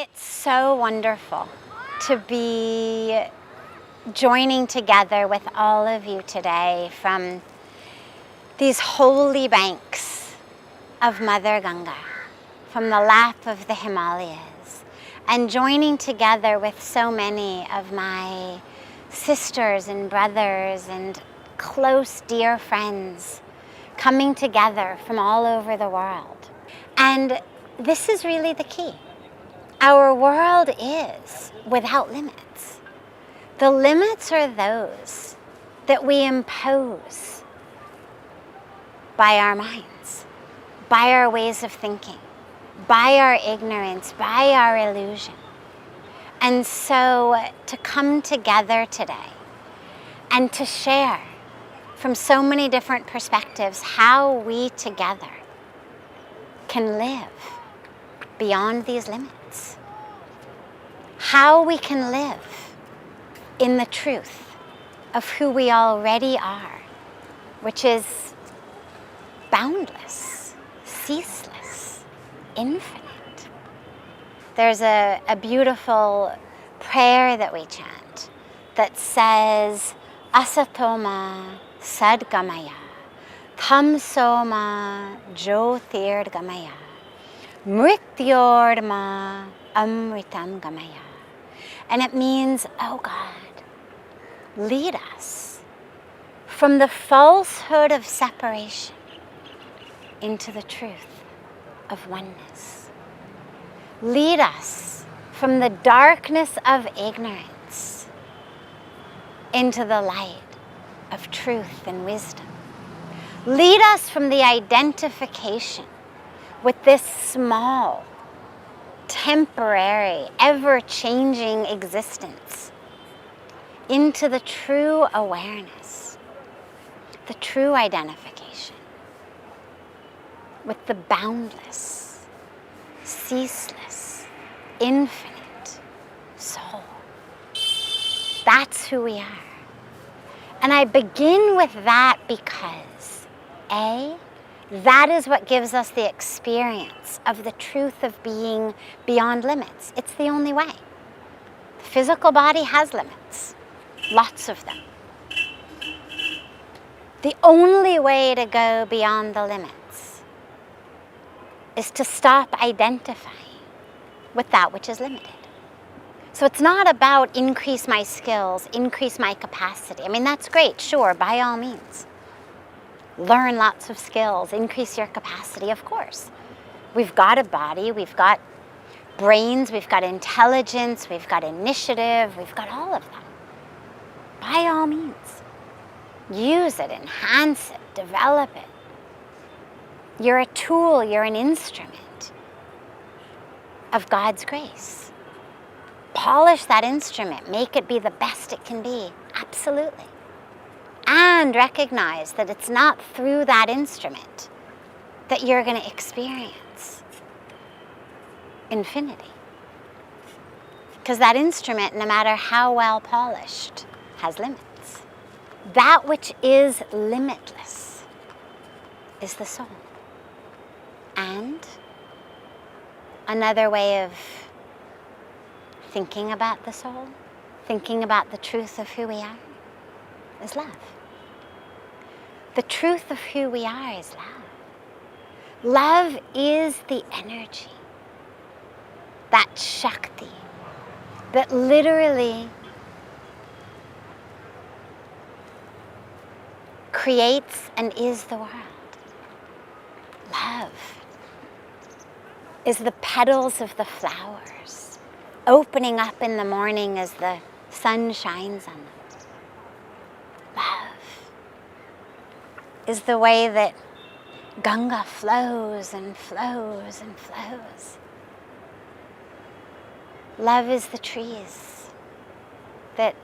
It's so wonderful to be joining together with all of you today from these holy banks of Mother Ganga, from the lap of the Himalayas, and joining together with so many of my sisters and brothers and close dear friends coming together from all over the world. And this is really the key. Our world is without limits. The limits are those that we impose by our minds, by our ways of thinking, by our ignorance, by our illusion. And so to come together today and to share from so many different perspectives how we together can live beyond these limits. How we can live in the truth of who we already are, which is boundless, ceaseless, infinite. There's a beautiful prayer that we chant that says, Asatoma Sadgamaya, Tamsoma Jyotirgamaya, Mrityorma Amritam Gamaya. And it means, oh God, lead us from the falsehood of separation into the truth of oneness. Lead us from the darkness of ignorance into the light of truth and wisdom. Lead us from the identification with this small, temporary, ever-changing existence into the true awareness, the true identification with the boundless, ceaseless, infinite soul. That's who we are. And I begin with that because, A, that is what gives us the experience of the truth of being beyond limits. It's the only way. The physical body has limits, lots of them. The only way to go beyond the limits is to stop identifying with that which is limited. So it's not about increase my skills, increase my capacity. I mean, that's great, sure, by all means. Learn lots of skills, increase your capacity, of course. We've got a body, we've got brains, we've got intelligence, we've got initiative, we've got all of that. By all means, use it, enhance it, develop it. You're a tool, you're an instrument of God's grace. Polish that instrument, make it be the best it can be, absolutely. And recognize that it's not through that instrument that you're going to experience infinity. Because that instrument, no matter how well polished, has limits. That which is limitless is the soul. And another way of thinking about the soul, thinking about the truth of who we are, is love. The truth of who we are is love. Love is the energy, that Shakti, that literally creates and is the world. Love is the petals of the flowers opening up in the morning as the sun shines on them. Love is the way that Ganga flows and flows and flows. Love is the trees that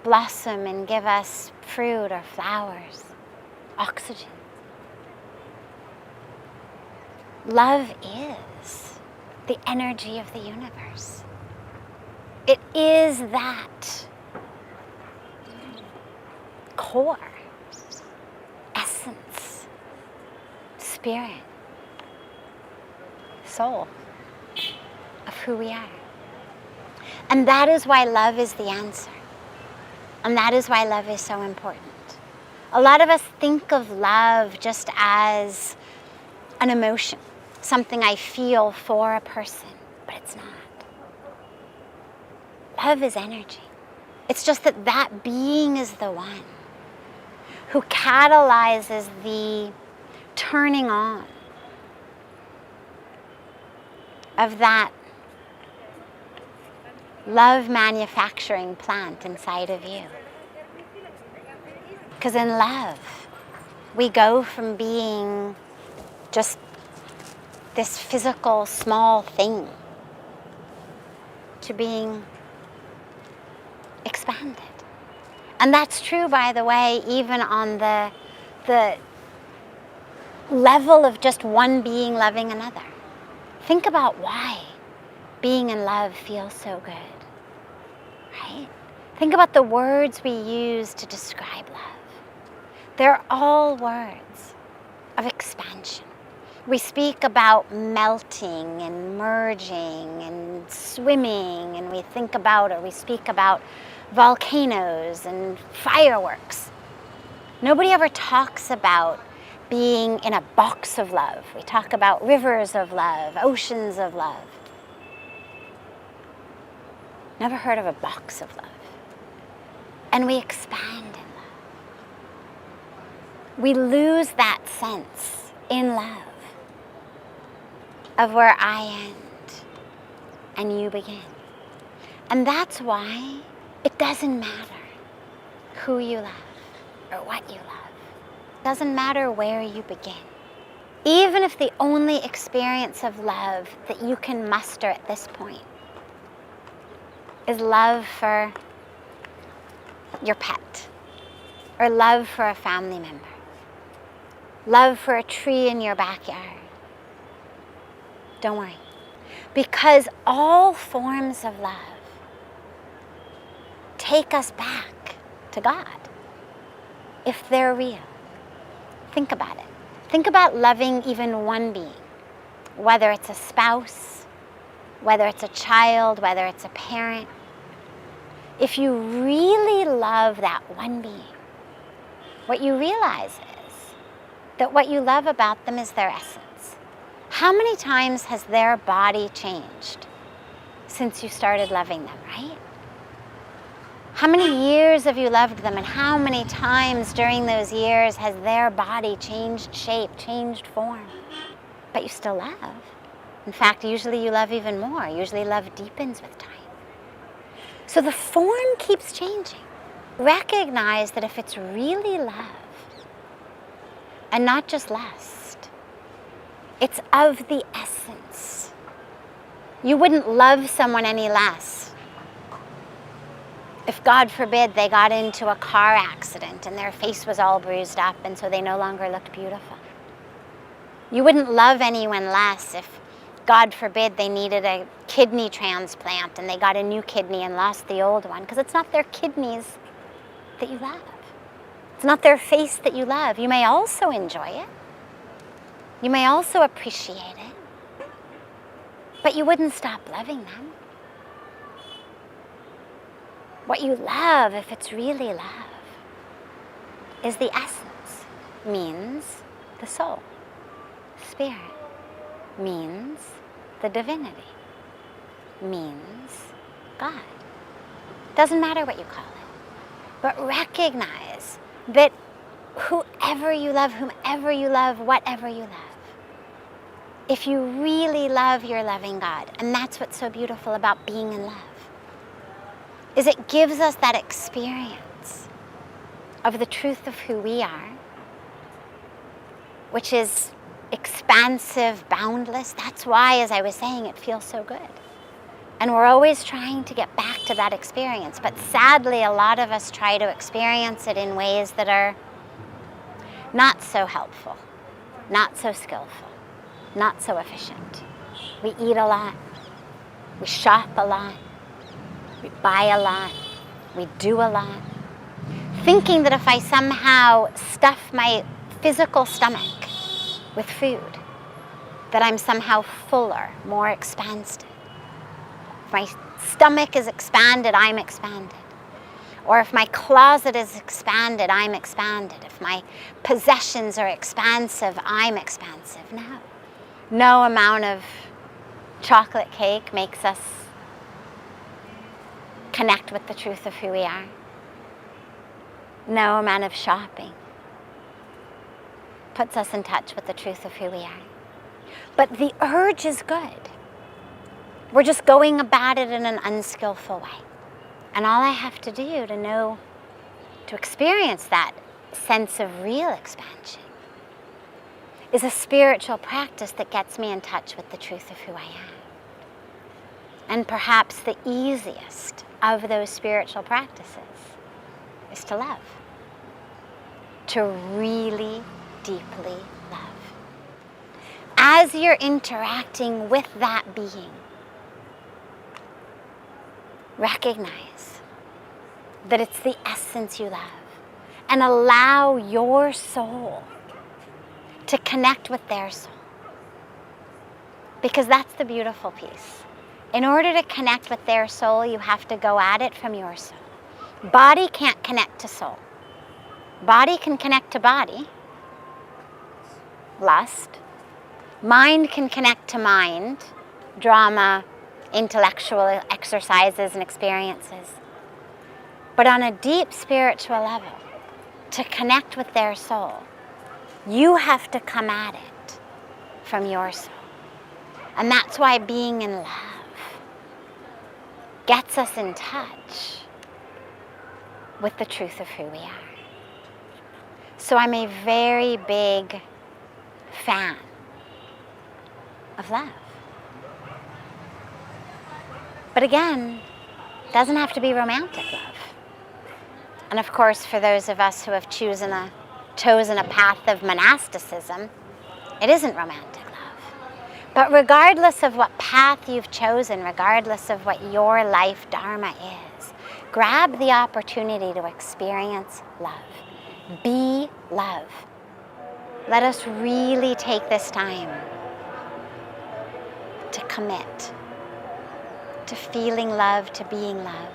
blossom and give us fruit or flowers, oxygen. Love is the energy of the universe. It is that core, essence, spirit, soul of who we are. And that is why love is the answer. And that is why love is so important. A lot of us think of love just as an emotion, something I feel for a person, but it's not. Love is energy. It's just that that being is the one who catalyzes the turning on of that love manufacturing plant inside of you. Because in love, we go from being just this physical small thing to being expanded. And that's true, by the way, even on the level of just one being loving another. Think about why being in love feels so good, right? Think about the words we use to describe love. They're all words of expansion. We speak about melting and merging and swimming, and we think about, or we speak about volcanoes and fireworks. Nobody ever talks about being in a box of love. We talk about rivers of love, oceans of love. Never heard of a box of love. And we expand in love. We lose that sense in love of where I end and you begin. And that's why it doesn't matter who you love or what you love. It doesn't matter where you begin. Even if the only experience of love that you can muster at this point is love for your pet, or love for a family member, love for a tree in your backyard. Don't worry, because all forms of love take us back to God if they're real. Think about it. Think about loving even one being, whether it's a spouse, whether it's a child, whether it's a parent. If you really love that one being, what you realize is that what you love about them is their essence. How many times has their body changed since you started loving them, right? How many years have you loved them, and how many times during those years has their body changed shape, changed form? But you still love. In fact, usually you love even more. Usually love deepens with time. So the form keeps changing. Recognize that if it's really love, and not just lust, it's of the essence. You wouldn't love someone any less if, God forbid, they got into a car accident and their face was all bruised up and so they no longer looked beautiful. You wouldn't love anyone less if, God forbid, they needed a kidney transplant and they got a new kidney and lost the old one, because it's not their kidneys that you love. It's not their face that you love. You may also enjoy it. You may also appreciate it. But you wouldn't stop loving them. What you love, if it's really love, is the essence, means the soul. Spirit means the divinity, means God. Doesn't matter what you call it, but recognize that whoever you love, whomever you love, whatever you love, if you really love, you're loving God. And that's what's so beautiful about being in love, is it gives us that experience of the truth of who we are, which is expansive, boundless. That's why, as I was saying, it feels so good. And we're always trying to get back to that experience. But sadly, a lot of us try to experience it in ways that are not so helpful, not so skillful, not so efficient. We eat a lot. We shop a lot. We buy a lot. We do a lot. Thinking that if I somehow stuff my physical stomach with food, that I'm somehow fuller, more expansive. If my stomach is expanded, I'm expanded. Or if my closet is expanded, I'm expanded. If my possessions are expansive, I'm expansive. No. No amount of chocolate cake makes us connect with the truth of who we are. No amount of shopping puts us in touch with the truth of who we are. But the urge is good. We're just going about it in an unskillful way. And all I have to do to know, to experience that sense of real expansion, is a spiritual practice that gets me in touch with the truth of who I am. And perhaps the easiest of those spiritual practices is to love. To really deeply love. As you're interacting with that being, recognize that it's the essence you love, and allow your soul to connect with their soul. Because that's the beautiful piece. In order to connect with their soul, you have to go at it from your soul. Body can't connect to soul. Body can connect to body, lust. Mind can connect to mind, drama, intellectual exercises and experiences. But on a deep spiritual level, to connect with their soul, you have to come at it from your soul. And that's why being in love gets us in touch with the truth of who we are. So I'm a very big fan of love. But again, it doesn't have to be romantic love. And of course, for those of us who have chosen a path of monasticism, it isn't romantic love. But regardless of what path you've chosen, regardless of what your life dharma is, grab the opportunity to experience love. Be love. Let us really take this time to commit to feeling love, to being love,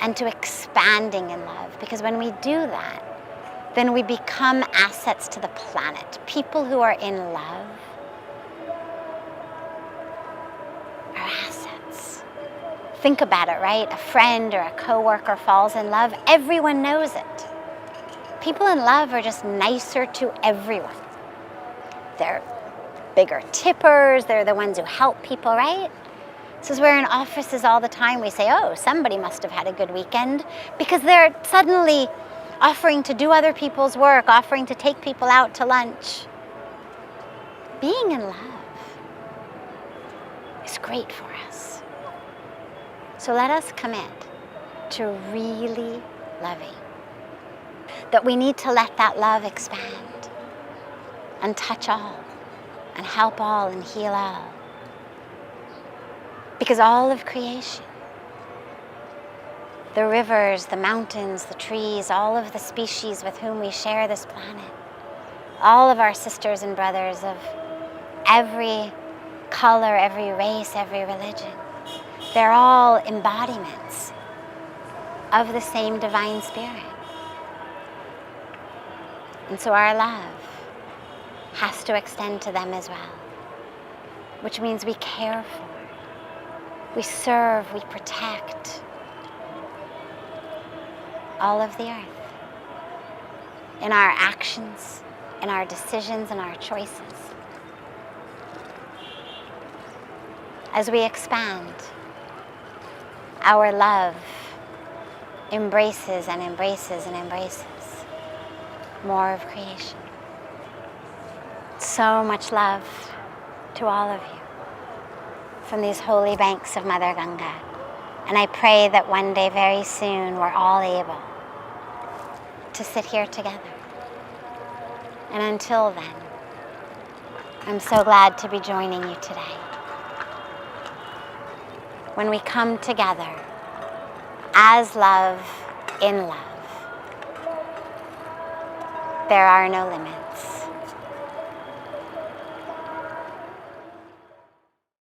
and to expanding in love. Because when we do that, then we become assets to the planet. People who are in love are assets. Think about it, right? A friend or a coworker falls in love, everyone knows it. People in love are just nicer to everyone. They're bigger tippers, they're the ones who help people, right? This is where in offices all the time we say, oh, somebody must have had a good weekend, because they're suddenly offering to do other people's work, offering to take people out to lunch. Being in love is great for us. So let us commit to really loving. That we need to let that love expand and touch all and help all and heal all. Because all of creation, the rivers, the mountains, the trees, all of the species with whom we share this planet, all of our sisters and brothers of every color, every race, every religion, they're all embodiments of the same divine spirit. And so our love has to extend to them as well, which means we care for, we serve, we protect all of the earth in our actions, in our decisions, and our choices. As we expand, our love embraces and embraces and embraces more of creation. So much love to all of you from these holy banks of Mother Ganga. And I pray that one day very soon we're all able to sit here together. And until then, I'm so glad to be joining you today. When we come together as love, in love, there are no limits.